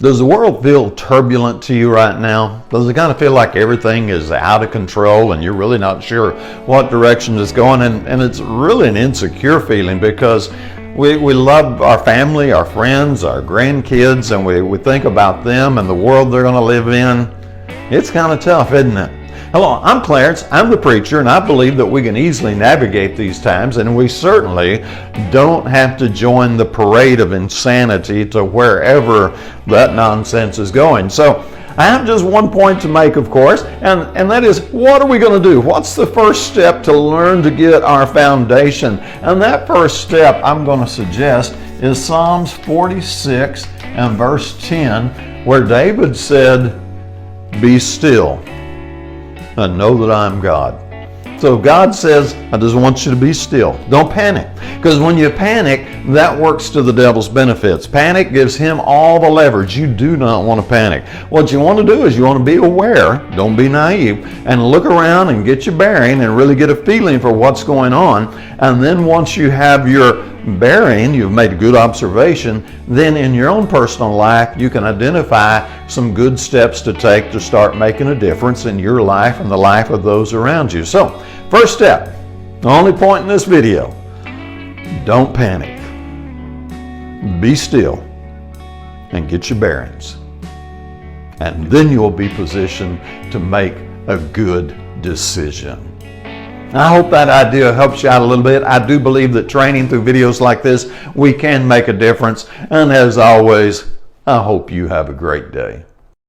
Does the world feel turbulent to you right now? Does it kind of feel like everything is out of control and you're really not sure what direction it's going? And it's really an insecure feeling because we love our family, our friends, our grandkids, and we think about them and the world they're going to live in. It's kind of tough, isn't it? Hello, I'm Clarence. I'm the preacher, and I believe that we can easily navigate these times, and we certainly don't have to join the parade of insanity to wherever that nonsense is going. So I have just one point to make, of course, and that is, what are we going to do? What's the first step to learn to get our foundation? And that first step I'm going to suggest is Psalms 46 and verse 10, where David said, "Be still and know that I'm God." So God says, I just want you to be still. Don't panic. Because when you panic, that works to the devil's benefits. Panic gives him all the leverage. You do not want to panic. What you want to do is you want to be aware, don't be naive, and look around and get your bearing and really get a feeling for what's going on. And then once you have your bearing, you've made a good observation, then in your own personal life, you can identify some good steps to take to start making a difference in your life and the life of those around you. So, first step, the only point in this video, don't panic. Be still and get your bearings. And then you'll be positioned to make a good decision. I hope that idea helps you out a little bit. I do believe that training through videos like this, we can make a difference. And as always, I hope you have a great day.